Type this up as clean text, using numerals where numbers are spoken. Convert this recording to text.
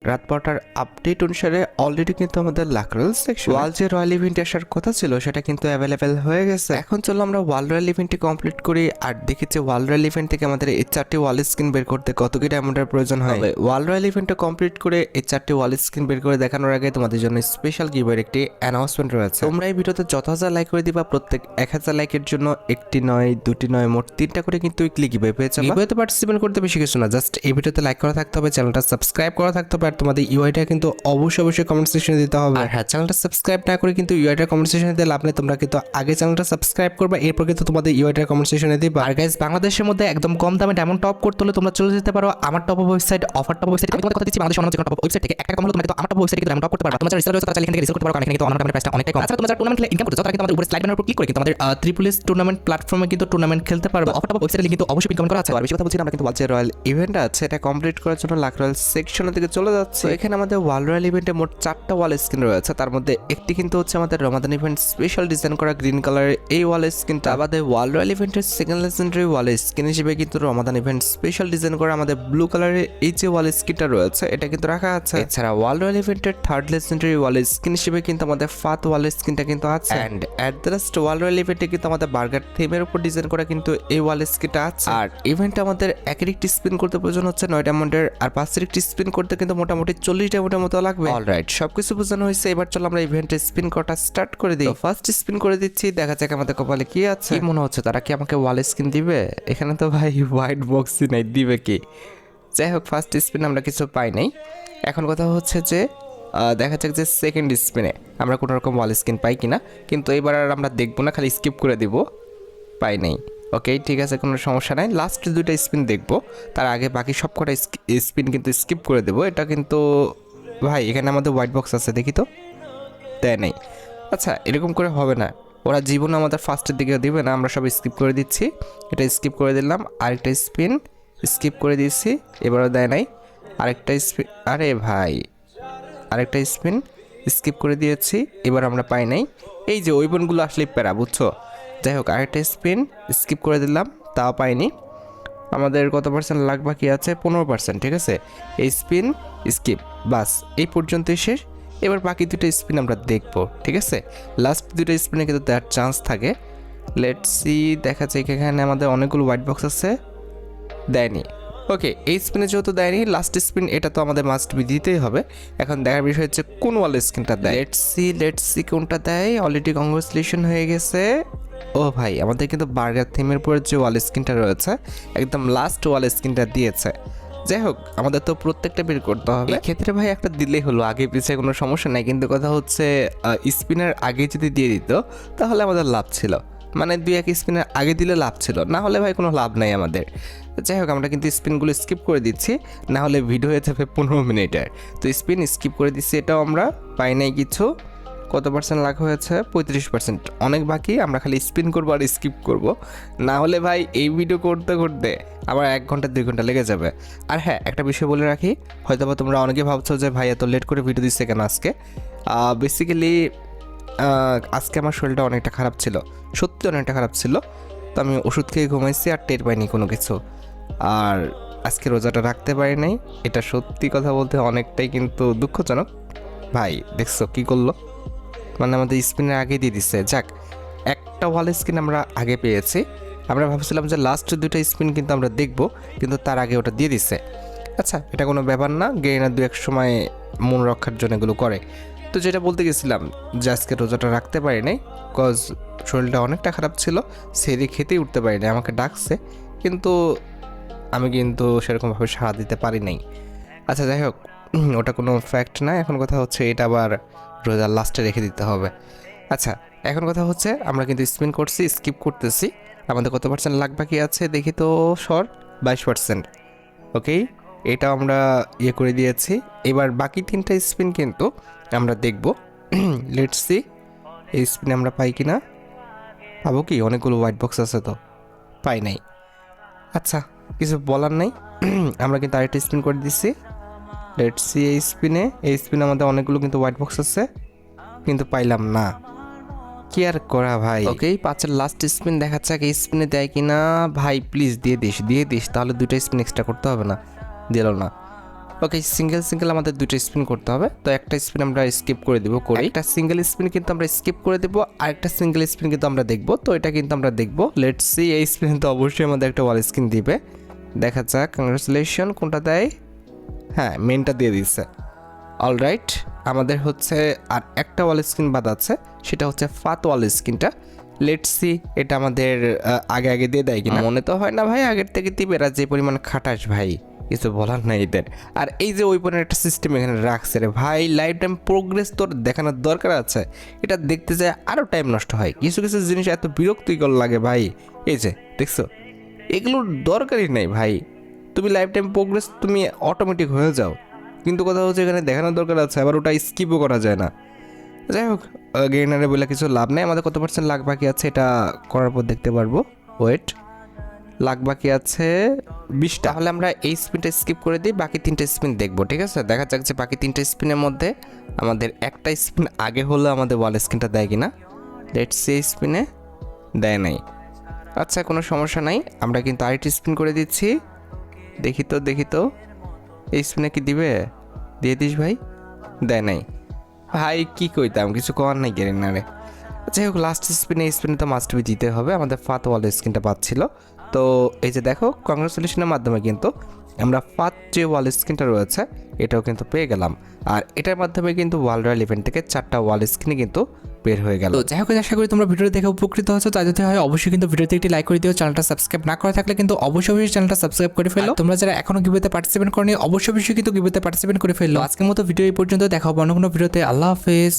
রাত 12টার আপডেট অনুসারে অলরেডি কিন্তু আমাদের লাকরল সেকশন ওয়াল যে রয়্যাল ইভেন্ট আসার কথা ছিল সেটা কিন্তু অ্যাভেলেবেল হয়ে গেছে। এখন চলো আমরা ওয়াল রয়্যাল ইভেন্টটি কমপ্লিট করি আর দেখি যে ওয়াল রয়্যাল ইভেন্ট থেকে আমাদের এই 4টি ওয়াল স্কিন বের করতে কত কি ডায়মন্ডের প্রয়োজন হয়। ওয়াল রয়্যাল ইভেন্টটা কমপ্লিট করে এই 4টি ওয়াল স্কিন বের করে দেখানোর আগে তোমাদের জন্য স্পেশাল গিভের একটি অ্যানাউন্সমেন্ট রয়েছে। তোমরা এই ভিডিওতে যত হাজার লাইক করে দিবা প্রত্যেক 1000 লাইকের জন্য একটি নয় দুটি নয় মোট 3টা করে কিন্তু উইকলি গিভে পেয়ে যাবে। গিভেতে পার্টিসিপেট করতে বেশি কিছু না, জাস্ট এই ভিডিওতে লাইক করা থাকতে হবে, চ্যানেলটা সাবস্ক্রাইব করা থাকতে হবে আর তোমাদের ইউআইটা কিন্তু অবশ্যই কমেন্ট সেকশনে দিতে হবে। আর হ্যাঁ, চ্যানেলটা সাবস্ক্রাইব না করে কিন্তু ইউআইটার কমেন্ট সেকশনে দিতে লাভ নেই, তোমরা কিন্তু আগে চ্যানেলটা সাবস্ক্রাইব করবে এরপর কিন্তু তোমাদের ইউআইটার কমেন্ট সেকশনে দিবা। আর গাইস, বাংলাদেশের মধ্যে একদম কম দামে ডায়মন্ড টপ করতে হলে তোমরা চলে যেতে পারো আমার top website, offer top website. আমি তোমাদের কথা দিচ্ছি, বাংলাদেশের অন্য যে টপ ওয়েবসাইট থেকে একটা কম হলো তোমরা কিন্তু আমার টপ ওয়েবসাইটে কিন্তু ডায়মন্ড টপ করতে পারবে। তোমরা যারা রিসেলার রয়েছে তারা চাইলে এখান থেকে রিসেল করতে পারো, কারণ এখানে কিন্তু অন্য ডায়মন্ডের প্রাইসটা অনেকটাই কম। আচ্ছা, তোমরা যারা টুর্নামেন্ট খেলে ইনকাম করছো তারা কিন্তু আমাদের উপরে স্লাইড বাটনের উপর ক্লিক করে কিন্তু আমাদের ট্রিপল এস টুর্নামেন্ট প্ল্যাটফর্মে কিন্তু টুর্নামেন্ট খেলতে পারবে। অফার টপ ওয়েবসাইটে লিংক কিন্তু অবশ্যই পিন কমেন্ট করা আছে। আর বেশি কথা বলছি না, আমরা কিন্তু ওয়াল যে রয়্যাল ইভেন্ট আছে এটা কমপ্লিট করার জন্য লাকরল সেকশনের দিকে চলে যাচ্ছে। এখানে আমাদের ওয়াল রয়্যাল ইভেন্টে মোট 4টা ওয়াল স্কিন রয়েছে, তার মধ্যে একটি কিন্তু হচ্ছে আমাদের রমাদান ইভেন্ট স্পেশাল ডিজাইন করা গ্রিন কালারের এই ওয়াল স্কিনটা। আমাদের ওয়াল রয়্যাল ইভেন্টের সেকেন্ড লেজেন্ডারি ওয়াল স্কিন হিসেবে কিন্তু রমাদান ইভেন্ট স্পেশাল ডিজাইন করা আমাদের ব্লু কালারের এই যে ওয়াল স্কিনটা রয়েছে এটা কিন্তু রাখা আছে। এছাড়া ওয়াল রয়্যাল ইভেন্টের থার্ড লেজেন্ডারি ওয়াল স্কিন হিসেবে কিন্তু আমাদের ফাত ওয়াল স্কিনটা কিন্তু আছে। And at the last wall royale ইভেন্টে কিন্তু আমাদের বার্গার থিমের উপর ডিজাইন করা কিন্তু এই ওয়াল স্কিনটা আছে। আর ইভেন্টে আমাদের একের একটি স্পিন করতে প্রয়োজন হচ্ছে 9 ডায়মন্ডের, আর 5এর একটি স্পিন করতে কিন্তু মোটামুটি 40 ডায়মন্ডের মতো লাগবে। অলরাইট, সবকিছু বোঝানো হয়েছে, এবার চলো আমরা ইভেন্টে স্পিন করাটা স্টার্ট করে দিই। ফার্স্ট স্পিন করে দিচ্ছি, দেখা যাক আমাদের কপালে কি আছে। কি মনে হচ্ছে তারা কি আমাকে ওয়াল স্কিন দিবে? এখানে তো ভাই হোয়াইট বক্সই নাই, দিবে কি? যাই হোক, ফার্স্ট স্পিন আমরা কিছু পাই নাই। এখন কথা হচ্ছে যে দেখা যাক যে সেকেন্ড স্পিনে আমরা কোনো রকম ওয়াল স্কিন পাই কিনা, কিন্তু এবার আর আমরা দেখবো না, খালি স্কিপ করে দিব। পাই নাই, ওকে ঠিক আছে, কোনো সমস্যা নাই। লাস্ট 2টা স্পিন দেখবো, তার আগে বাকি সব কটা স্পিন কিন্তু স্কিপ করে দেবো। এটা কিন্তু ভাই এখানে আমাদের হোয়াইট বক্স আছে, দেখি তো, দেয় নাই। আচ্ছা, এরকম করে হবে না, ওরা জীবন আমাদের ফার্স্টের দিকে দিবে না, আমরা সব স্কিপ করে দিচ্ছি। এটা স্কিপ করে দিলাম, আরেকটা স্পিন স্কিপ করে দিচ্ছি, এবারও দেয় নাই। আরেকটা স্পিন, আরে ভাই আরেকটা স্পিন স্কিপ করে দিয়েছি, এবার আমরা পাই নাই। এই যে ওয়েপনগুলো আসলে প্যারা, বুঝছো? যাই হোক, আরেকটা স্পিন স্কিপ করে দিলাম, তাও পাইনি। আমাদের কত পার্সেন্ট লাগ বাকি আছে? 15%, ঠিক আছে। এই স্পিন স্কিপ, বাস এই পর্যন্তই শেষ। এবার বাকি 2টা স্পিন আমরা দেখব, ঠিক আছে। লাস্ট 2টা স্পিনে কিন্তু দেওয়ার চান্স থাকে। লেটস সি, দেখা যায় এখানে আমাদের অনেকগুলো হোয়াইট বক্স আছে, দেয়নি। ওকে, এই স্পিনে যেহেতু দেয়নি, লাস্ট স্পিন এটা তো আমাদের মাস্ট বি দিতেই হবে। এখন দেখার বিষয় হচ্ছে কোন ওয়াল স্কিনটা দেয়। লেটস সি কোনটা দেয়। অলরেডি কংগ্রেচুলেশন হয়ে গেছে। ও ভাই, আমাদের কিন্তু বার্গার থিমের পরে যে ওয়াল স্কিনটা রয়েছে একদম লাস্ট ওয়াল স্কিনটা দিয়েছে। যাই হোক, আমাদের তো প্রত্যেকটা বের করতে হবে। এই ক্ষেত্রে ভাই একটা দিলেই হলো, আগে পিছিয়ে কোনো সমস্যা নাই, কিন্তু কথা হচ্ছে স্পিনার আগে যদি দিয়ে দিত তাহলে আমাদের লাভ ছিল, মানে 2-1 স্পিনের আগে দিলে লাভ ছিল, না হলে ভাই কোনো লাভ নাই আমাদের। যাই হোক, আমরা কিন্তু স্পিনগুলো স্কিপ করে দিচ্ছি, না হলে ভিডিও হয়ে যাবে 15 মিনিটের। তো স্পিন স্কিপ করে দিচ্ছি, এটাও আমরা পাই নাই কিছু। কত পার্সেন্ট লাভ হয়েছে? 35%, অনেক বাকি। আমরা খালি স্পিন করবো আর স্কিপ করব, না হলে ভাই এই ভিডিও করতে করতে আবার 1 ঘন্টা 2 ঘন্টা লেগে যাবে। আর হ্যাঁ, একটা বিষয় বলে রাখি, হয়তো বা তোমরা অনেকে ভাবছো যে ভাই এত লেট করে ভিডিও দিচ্ছে কেন আজকে। বেসিক্যালি আজকে আমার শরীরটা অনেকটা খারাপ ছিল, সত্যি অনেকটা খারাপ ছিল। তো আমি ওষুধ খেয়ে ঘুমাইছি আর টের পাইনি কোনো কিছু, আর আজকে রোজাটা রাখতে পারি নাই। এটা সত্যি কথা বলতে অনেকটাই কিন্তু দুঃখজনক। ভাই দেখছো কী করলো, মানে আমাদের স্পিনের আগে দিয়ে দিচ্ছে। যাক, একটা ওয়াল স্কিন আমরা আগে পেয়েছি। আমরা ভাবছিলাম যে লাস্ট 2টা স্পিন কিন্তু আমরা দেখবো, কিন্তু তার আগে ওটা দিয়ে দিচ্ছে। আচ্ছা, এটা কোনো ব্যাপার না, গেইনার 2-1 সময় মন রক্ষার জন্য এগুলো করে। তো যেটা বলতে গেছিলাম যে আজকে রোজাটা রাখতে পারি নাই, কজ শরীরটা অনেকটা খারাপ ছিল, সেরি খেতেই উঠতে পারি নাই। আমাকে ডাকছে, কিন্তু আমি কিন্তু সেরকমভাবে সাড়া দিতে পারি নাই। আচ্ছা যাই হোক, ওটা কোনো ফ্যাক্ট না। এখন কথা হচ্ছে এটা আবার রোজার লাস্টে রেখে দিতে হবে। আচ্ছা, এখন কথা হচ্ছে আমরা কিন্তু স্পিন করছি, স্কিপ করতেছি। আমাদের কত পার্সেন্ট লাগ বাকি আছে দেখি তো, সর 22%। ওকে, এটা আমরা ইয়ে করে দিয়েছি। এবার বাকি 3টা স্পিন কিন্তু আমরা দেখব। লেটস সি এই স্পিনে আমরা পাই কি না। পাবো কি? অনেকগুলো হোয়াইট বক্স আছে তো, পাই নাই। আচ্ছা, কিছু বলার নাই। আমরা কিন্তু আরেকটা স্পিন করে দিচ্ছি। লেটস সি এই স্পিনে আমাদের অনেকগুলো কিন্তু হোয়াইট বক্স আছে, কিন্তু পাইলাম না। কি আর করা ভাই। ওকে, 5এর লাস্ট স্পিন দেখা যাক এই স্পিনে দেয় কিনা। ভাই প্লিজ দিয়ে দিস, তাহলে 2টা স্পিন এক্সট্রা করতে হবে না। দিল না। ওকে, সিঙ্গেল আমাদের দুটো স্পিন করতে হবে। তো একটা স্পিন আমরা স্কিপ করে দেবো, করে একটা সিঙ্গেল স্পিন কিন্তু আমরা স্কিপ করে দেবো, আর একটা সিঙ্গেল স্পিন কিন্তু আমরা দেখবো। তো এটা কিন্তু আমরা দেখবো, লেটস সি। এই স্পিন তো অবশ্যই আমাদের একটা ওয়াল স্ক্রিন দিবে, দেখা যাক। কংগ্রেচুলেশন, কোনটা দেয়? হ্যাঁ, মেনটা দিয়ে দিচ্ছে। অলরাইট, আমাদের হচ্ছে আর একটা ওয়াল স্ক্রিন বাদ আছে, সেটা হচ্ছে ফাত ওয়াল স্ক্রিনটা। লেটস সি এটা আমাদের আগে দিয়ে দেয় কিনা। মনে তো হয় না ভাই আগের থেকে দিবে, এরা যে পরিমাণ খাটাস ভাই, কিছু বলার নাই এদের। আর এই যে ওয়েপনের একটা সিস্টেম এখানে রাখছে রে ভাই, লাইফ টাইম প্রোগ্রেস তোর দেখানোর দরকার আছে। এটা দেখতে যায় আরও টাইম নষ্ট হয়, কিছু কিছু জিনিস এত বিরক্তিকর লাগে ভাই। এই যে দেখছো, এগুলোর দরকারই নাই ভাই। তুমি লাইফ টাইম প্রোগ্রেস তুমি অটোমেটিক হয়ে যাও, কিন্তু কথা হচ্ছে এখানে দেখানোর দরকার আছে, আবার ওটা স্কিপও করা যায় না। যাই হোক, গেইনারে বলে কিছু লাভ নেই। আমাদের কত পার্সেন্ট লাখ বাকি আছে এটা করার পর দেখতে পারবো। ওয়েট, লাখ বাকি আছে 20টা। তাহলে আমরা এই স্পিনটা স্কিপ করে দিই, বাকি 3টে স্পিন দেখবো, ঠিক আছে? দেখা যাক যে বাকি 3টে স্পিনের মধ্যে আমাদের একটা স্পিন আগে হলে আমাদের ওয়াল স্ক্রিনটা দেয় কিনা। লেটস সি, স্পিনে দেয় নাই। আচ্ছা, কোনো সমস্যা নাই, আমরা কিন্তু আরেকটি স্পিন করে দিচ্ছি। দেখি তো এই স্পিনে কি দিবে? দিয়ে দিস ভাই। দেয় নাই ভাই, কি কইতাম, কিছু করার নাই গেরিনারে। যাই হোক, লাস্ট স্পিনে তো মাস্ট বি দিতে হবে। আমাদের ফাত ওয়াল স্ক্রিনটা পাচ্ছিল। তো এই যে দেখো, কংগ্রেচুলেশনের মাধ্যমে কিন্তু আমরা ফাত যে ওয়াল স্ক্রিনটা রয়েছে এটাও কিন্তু পেয়ে গেলাম। আর এটার মাধ্যমে কিন্তু ওয়ার্ল্ড রয়্যাল ইভেন্ট থেকে 4টা ওয়াল স্ক্রিন কিন্তু বের হয়ে গেল। তো যাই হোক, আশা করি তোমরা ভিডিওটি দেখে উপকৃত হয়েছো। তাই যদি হয় অবশ্যই কিন্তু ভিডিওতে একটি লাইক করে দিও। চ্যানেলটা সাবস্ক্রাইব না করা থাকলে কিন্তু অবশ্যই চ্যানেলটা সাবস্ক্রাইব করে ফেলো। তোমরা যারা এখনো গিভওয়েতে পার্টিসিপেট করনি অবশ্যই কিন্তু গিভওয়েতে পার্টিসিপেট করে ফেললো। আজকের মতো ভিডিও এই পর্যন্ত, দেখা হবে অন্য কোনো ভিডিওতে। আল্লাহ হাফেজ।